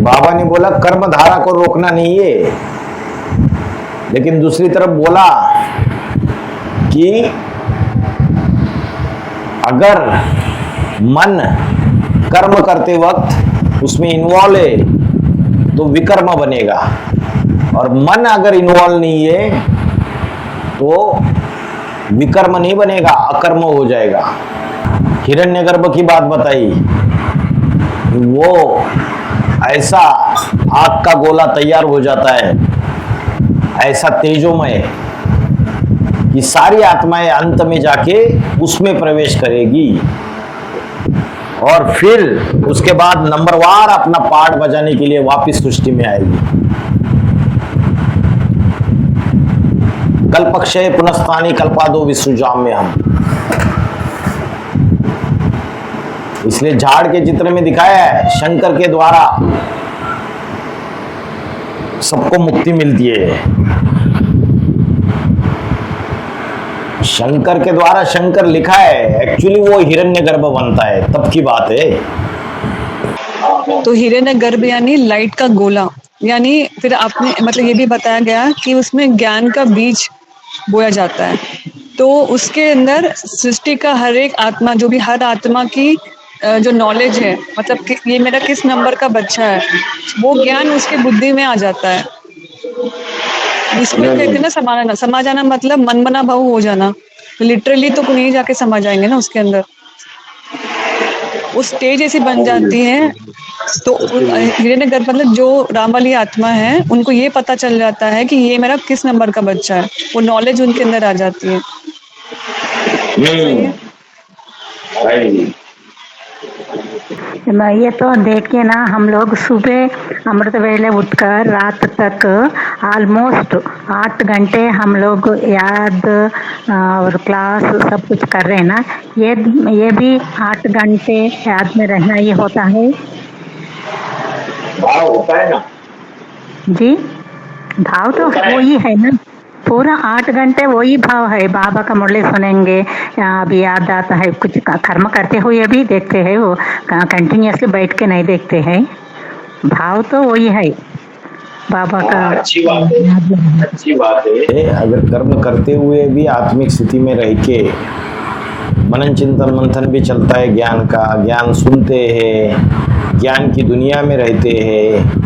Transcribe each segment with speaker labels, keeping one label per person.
Speaker 1: बाबा ने बोला कर्म धारा को रोकना नहीं है, लेकिन दूसरी तरफ बोला कि अगर मन कर्म करते वक्त उसमें इन्वॉल्व है तो विकर्म बनेगा, और मन अगर इन्वॉल्व नहीं है तो विकर्म नहीं बनेगा, अकर्म हो जाएगा। हिरण्यगर्भ की बात बताई, वो ऐसा आग का गोला तैयार हो जाता है, ऐसा तेजोमय, कि सारी आत्माएं अंत में जाके उसमें प्रवेश करेगी और फिर उसके बाद नंबरवार अपना पार्ट बजाने के लिए वापस सृष्टि में आएगी। कल्पक्षय पुनस्तानी कल्पादो विसृजाम में हम, इसलिए झाड़ के चित्र में दिखाया है शंकर के द्वारा सबको मुक्ति मिलती है। शंकर के द्वारा शंकर लिखा है, एक्चुअली वो हिरण्यगर्भ बनता है, तब की बात है।
Speaker 2: तो हिरण्यगर्भ यानी लाइट का गोला, यानी फिर आपने मतलब ये भी बताया गया कि उसमें ज्ञान का बीज बोया जाता है, तो उसके अंदर सृष्टि का हर एक आत्मा, जो भी हर आत्मा की जो नॉलेज है, मतलब कि ये मेरा किस नंबर का बच्चा है, वो ज्ञान उसके बुद्धि में आ जाता है। इसको कहते हैं ना समाना। समा जाना मतलब मन बना भाव हो जाना, लिटरली तो नहीं जाके समा जाएंगे ना उसके अंदर, वो स्टेज ऐसी बन जाती है। तो हिरण्यगर्भ मतलब जो राम वाली आत्मा है, उनको ये पता चल जाता है कि ये मेरा किस नंबर का बच्चा है, वो नॉलेज उनके अंदर आ जाती है। सही है।
Speaker 3: ये तो देखिए ना, हम लोग सुबह अमृत वेले उठकर रात तक ऑलमोस्ट 8 घंटे हम लोग याद और क्लास सब कुछ कर रहे हैं ना, ये भी 8 घंटे याद में रहना ही होता है।
Speaker 1: भाव होता है ना
Speaker 3: जी, भाव तो वही है ना, पूरा 8 घंटे वही भाव है। बाबा का मुरली सुनेंगे, अभी याद आता है, कुछ कर्म करते हुए भी देखते हैं, वो कंटिन्यूअसली बैठ के नहीं देखते हैं। भाव तो वही है बाबा का।
Speaker 1: अच्छी बात है, अच्छी बात है। अगर कर्म करते हुए भी आत्मिक स्थिति में रह के मनन चिंतन मंथन भी चलता है, ज्ञान का, ज्ञान सुनते हैं, ज्ञान की दुनिया में रहते हैं,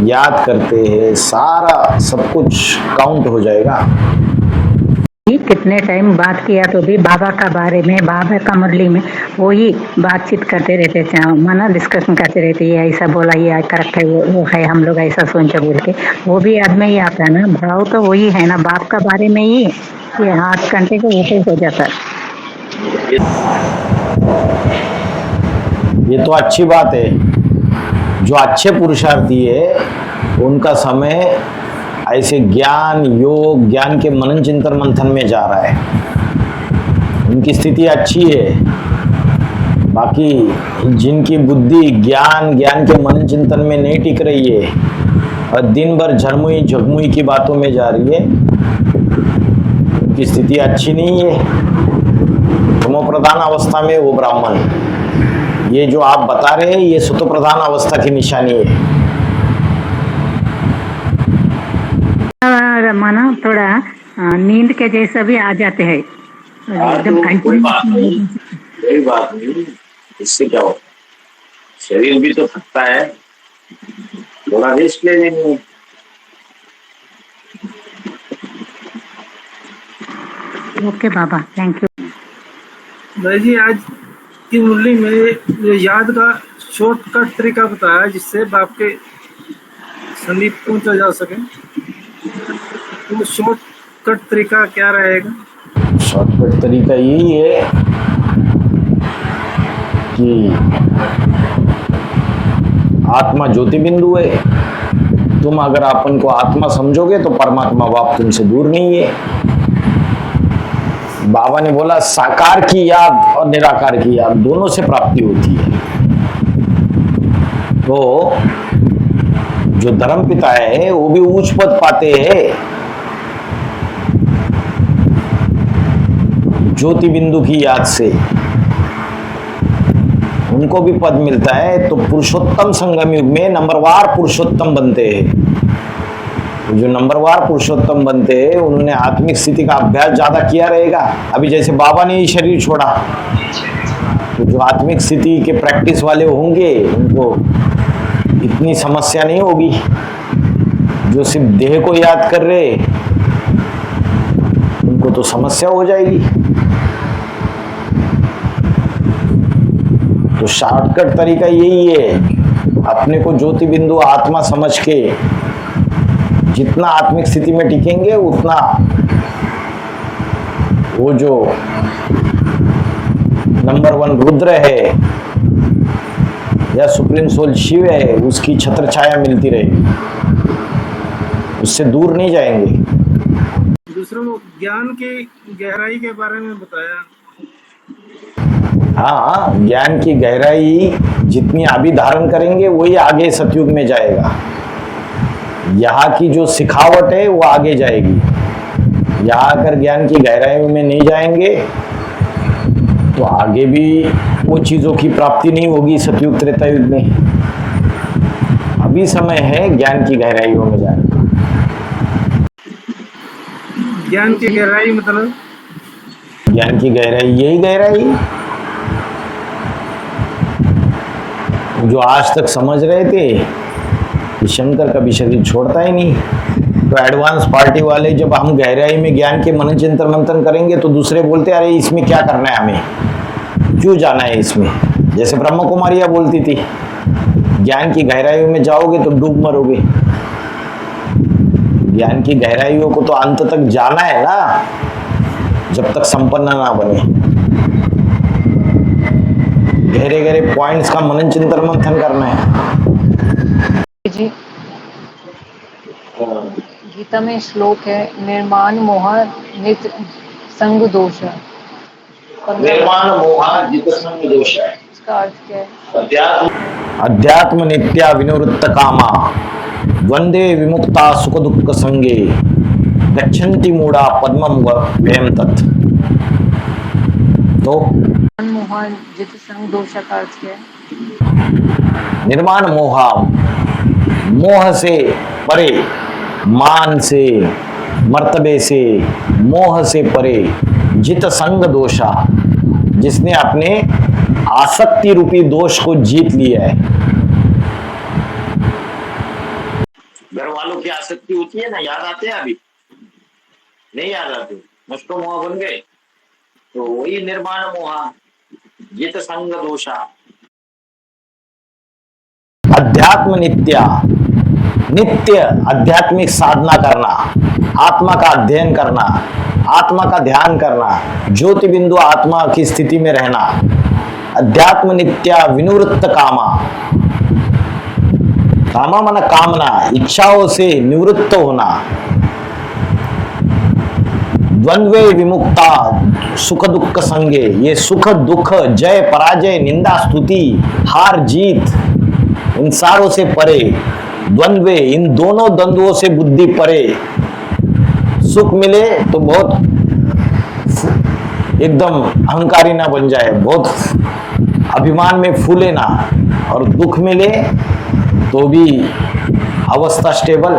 Speaker 1: याद करते हैं, सारा सब कुछ काउंट हो जाएगा।
Speaker 3: कितने टाइम बात किया तो भी बाबा का बारे में, बाबा का मुरली में वही बातचीत करते रहते थे, माना डिस्कशन करते रहते, ये ऐसा बोला, ये करेक्ट है, वो है, हम लोग ऐसा सोच बोल के, वो भी याद में ही आता है ना। भाव तो वही है ना, बाप का बारे में ही ये 8 घंटे को ऊपर हो जाता है।
Speaker 1: ये तो अच्छी बात है। जो अच्छे पुरुषार्थी है उनका समय ऐसे ज्ञान योग, ज्ञान के मनन चिंतन मंथन में जा रहा है, उनकी स्थिति अच्छी है। बाकी जिनकी बुद्धि ज्ञान के मनन चिंतन में नहीं टिक रही है और दिन भर झरमुई झगमुई की बातों में जा रही है, उनकी स्थिति अच्छी नहीं है। तमो प्रधान अवस्था में वो ब्राह्मण, ये जो आप बता रहे हैं, ये सतो प्रधान अवस्था की निशानी है।
Speaker 3: माना थोड़ा नींद के जैसा भी आ जाते हैं, एकदम
Speaker 1: कोई बात नहीं, इससे क्या हो, शरीर भी तो थकता है, थोड़ा रेस्ट ले लेंगे।
Speaker 3: Okay Baba, thank you.
Speaker 4: भाई जी, आज की मुरली में जो याद का शॉर्टकट तरीका बताया जिससे बाप के समीप पहुंचा जा सके, तो शॉर्टकट तरीका क्या रहेगा?
Speaker 1: शॉर्टकट तरीका यही है कि आत्मा ज्योति बिंदु है। तुम अगर अपन को आत्मा समझोगे तो परमात्मा बाप तुमसे दूर नहीं है। बाबा ने बोला साकार की याद और निराकार की याद दोनों से प्राप्ति होती है। तो जो धर्म पिता है वो भी उच्च पद पाते हैं ज्योति बिंदु की याद से। उनको भी पद मिलता है। तो पुरुषोत्तम संगम युग में नंबरवार पुरुषोत्तम बनते हैं। तो जो नंबरवार पुरुषोत्तम बनते हैं उन्होंने आत्मिक स्थिति का अभ्यास ज्यादा किया रहेगा। अभी जैसे बाबा ने ही शरीर छोड़ा, तो जो आत्मिक स्थिति के प्रैक्टिस वाले होंगे उनको इतनी समस्या नहीं होगी। जो सिर्फ देह को याद कर रहे उनको तो समस्या हो जाएगी। तो शॉर्टकट तरीका यही है, अपने को ज्योति बिंदु आत्मा समझ के जितना आत्मिक स्थिति में टिकेंगे उतना वो जो नंबर 1 रुद्र है या सुप्रीम सोल शिव है उसकी छत्र छाया मिलती रहेगी, उससे दूर नहीं जाएंगे।
Speaker 4: दूसरों को ज्ञान की गहराई के बारे में बताया।
Speaker 1: हाँ, ज्ञान की गहराई जितनी अभी धारण करेंगे वही आगे सतयुग में जाएगा। यहाँ की जो सिखावट है वो आगे जाएगी। यहाँ अगर ज्ञान की गहराई में नहीं जाएंगे तो आगे भी वो चीजों की प्राप्ति नहीं होगी सतयुग त्रेता युग में। अभी समय है ज्ञान की गहराइयों में जाने का।
Speaker 4: ज्ञान की गहराई मतलब
Speaker 1: ज्ञान की गहराई यही गहराई जो आज तक समझ रहे थे कि शंकर कभी शरीर छोड़ता ही नहीं। तो एडवांस पार्टी वाले जब हम गहराई में ज्ञान के मनन चिंतन मंथन करेंगे तो दूसरे बोलते अरे इसमें क्या करना है, हमें क्यों जाना है इसमें। जैसे ब्रह्म कुमारियां बोलती थी ज्ञान की गहराइयों में जाओगे तो डूब मरोगे। ज्ञान की गहराइयों को तो अंत तक जाना है ना, जब तक संपन्न ना बने। गहरे गहरे पॉइंट्स का मनन चिंतन मंथन करना है।
Speaker 5: जी गीता में श्लोक है निर्माण मोह नित संग दोष।
Speaker 1: निर्माण मोह जित संग दोष है।
Speaker 5: इसका अर्थ क्या है?
Speaker 1: अध्यात्म नित्या विनिवृत्त कामा द्वंद्वे विमुक्ता सुख दुख संगे गच्छन्ति मूढ़ा पद्मम व्यम तत्। तो
Speaker 5: मोह जित संग दोष का अर्थ क्या है?
Speaker 1: निर्माण मोह, मोह से परे, मान से, मर्तबे से, मोह से परे, जित संग दोषा, जिसने अपने आसक्ति रूपी दोष को जीत लिया है। घर वालों की आसक्ति होती है ना, याद आते हैं अभी नहीं याद आते, नष्टो मोह बन गए। तो वही निर्माण मोह जित संग दोषा। अध्यात्म नित्या, नित्य आध्यात्मिक साधना करना, आत्मा का अध्ययन करना, आत्मा का ध्यान करना, ज्योति बिंदु आत्मा की स्थिति में रहना। अध्यात्म नित्या विनिवृत्त कामा, कामा माना कामना, इच्छाओं से निवृत्त होना। द्वंद्वे विमुक्ता सुख दुख संगे, ये सुख दुख, जय पराजय, निंदा स्तुति, हार जीत, इन सारों से परे, द्वंद्वे, इन दोनों द्वंद्वों से बुद्धि परे। सुख मिले तो बहुत एकदम अहंकारी ना बन जाए, बहुत अभिमान में फूले ना, और दुख मिले तो भी अवस्था स्टेबल।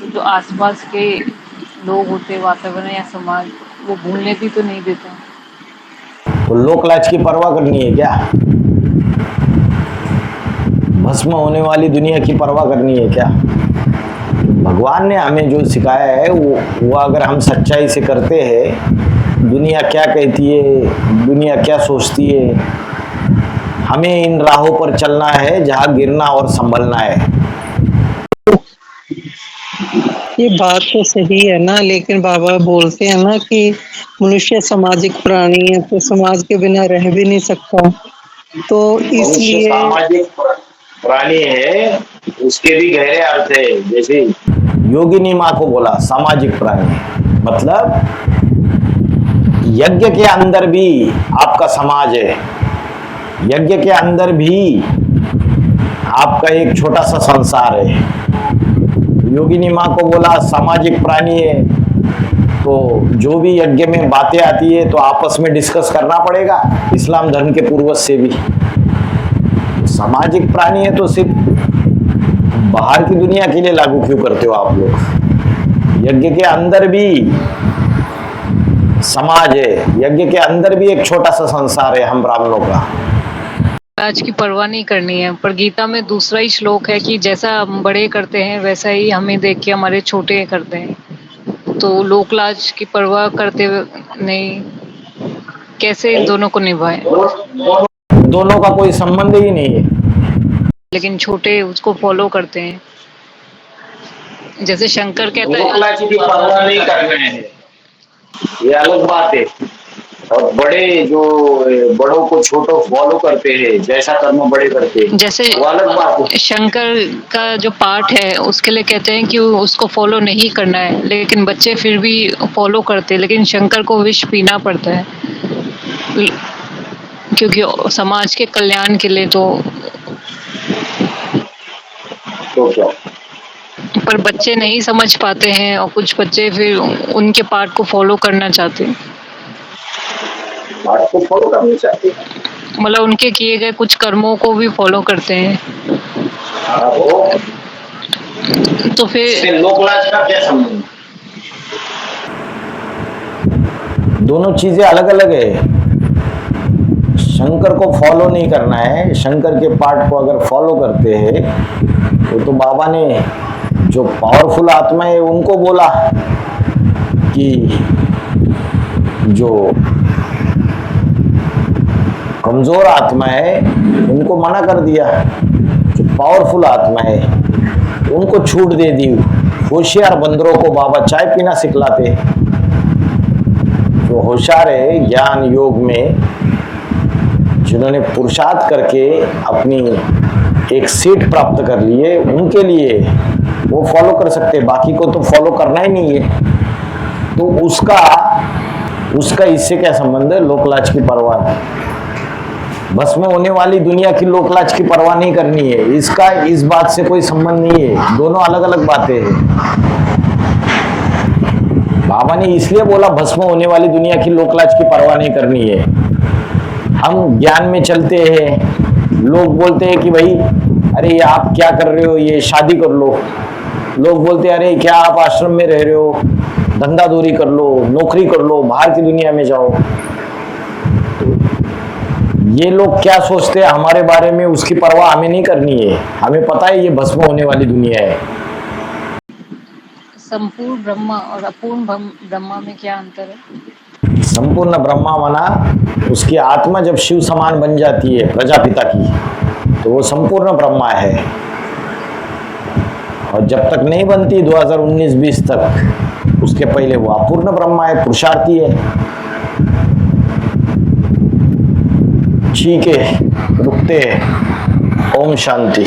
Speaker 5: जो आसपास के लोग होते, वातावरण या समाज, वो भूलने भी तो नहीं देता।
Speaker 1: तो लोक लाज की परवाह करनी है क्या? भस्म होने वाली दुनिया की परवाह करनी है क्या? भगवान ने हमें जो सिखाया है वो अगर हम सच्चाई से करते हैं, दुनिया क्या कहती है, दुनिया क्या सोचती है, हमें इन राहों पर चलना है जहां गिरना और संभलना है।
Speaker 6: ये बात तो सही है ना, लेकिन बाबा बोलते हैं ना कि मनुष्य सामाजिक प्राणी है, तो समाज के बिना रह भी नहीं सकता। तो इसलिए
Speaker 1: सामाजिक प्राणी है, उसके भी गहरे अर्थ है। जैसे योगिनी माँ को बोला सामाजिक प्राणी, मतलब यज्ञ के अंदर भी आपका समाज है, यज्ञ के अंदर भी आपका एक छोटा सा संसार है। योगिनी माँ को बोला सामाजिक प्राणी है, तो जो भी यज्ञ में बातें आती है तो आपस में डिस्कस करना पड़ेगा, इस्लाम धर्म के पूर्वज से भी। सामाजिक प्राणी है तो सिर्फ बाहर की दुनिया के लिए लागू क्यों करते हो आप लोग? यज्ञ के अंदर भी समाज है, यज्ञ के अंदर भी एक छोटा सा संसार है हम ब्राह्मणों का।
Speaker 5: आज की परवाह नहीं करनी है, पर गीता में दूसरा ही श्लोक है कि जैसा हम बड़े करते हैं वैसा ही हमें देख के हमारे छोटे करते हैं। तो लोक लाज की परवाह करते हुए नहीं, कैसे इन दोनों को निभाएं?
Speaker 1: दोनों का कोई संबंध ही नहीं है।
Speaker 5: लेकिन छोटे उसको फॉलो करते हैं। जैसे शंकर कहता है
Speaker 1: लोकलाज की परवाह नहीं करना है, ये अलग बात है। और बड़े जो बड़ों को छोटों फॉलो करते हैं, जैसा कर्म बड़े करते हैं,
Speaker 5: जैसे
Speaker 1: वो अलग बात है।
Speaker 5: शंकर का जो पाठ है उसके लिए कहते हैं कि उसको फॉलो नहीं करना है, लेकिन बच्चे फिर भी फॉलो करते हैं। लेकिन शंकर को विष पीना पड़ता है क्योंकि समाज के कल्याण के लिए। तो
Speaker 1: क्या
Speaker 5: पर बच्चे नहीं समझ पाते हैं और कुछ बच्चे फिर उनके पाठ को फॉलो करना चाहते हैं,
Speaker 1: बात को फॉलो करनी चाहिए।
Speaker 5: मतलब उनके किए गए कुछ कर्मों को भी फॉलो करते हैं। तो फिर
Speaker 1: लोकलाज का क्या संबंध? दोनों चीजें अलग अलग है। शंकर को फॉलो नहीं करना है, शंकर के पाठ को अगर फॉलो करते हैं तो बाबा ने जो पावरफुल आत्मा है उनको बोला कि जो कमजोर आत्मा है उनको मना कर दिया। जो पावरफुल आत्मा है उनको छूट दे दी। होशियार बंदरों को बाबा चाय पीना सिखलाते। जो होशियार है ज्ञान योग में, जिन्होंने पुरुषार्थ करके अपनी एक सीट प्राप्त कर ली है, उनके लिए वो फॉलो कर सकते हैं, बाकी को तो फॉलो करना ही नहीं है। तो उसका इससे क्या संबंध है? लोकलाज की परवाह, भस्म होने वाली दुनिया की लोकलाज की परवाह नहीं करनी है, इसका इस बात से कोई संबंध नहीं है। दोनों अलग अलग बातें हैं। बाबा ने इसलिए बोला भस्म होने वाली दुनिया की लोकलाज की परवाह नहीं करनी है। हम ज्ञान में चलते हैं, लोग बोलते हैं कि भाई अरे ये आप क्या कर रहे हो, ये शादी कर लो। लोग बोलते हैं अरे क्या आप आश्रम में रह रहे हो, धंधा दूरी कर लो, नौकरी कर लो, बाहर की दुनिया में जाओ। ये लोग क्या सोचते हैं हमारे बारे में, उसकी परवाह हमें नहीं करनी है। हमें पता है ये भस्म होने वाली दुनिया है।
Speaker 5: संपूर्ण ब्रह्मा और अपूर्ण ब्रह्मा में क्या अंतर है?
Speaker 1: संपूर्ण ब्रह्मा माना उसकी आत्मा जब शिव समान बन जाती है प्रजापिता की, तो वो संपूर्ण ब्रह्मा है। और जब तक नहीं बनती 2019-20 तक, उसके पहले वो अपूर्ण ब्रह्मा है, पुरुषार्थी है। ठीक है, रुकते हैं। ओम शांति।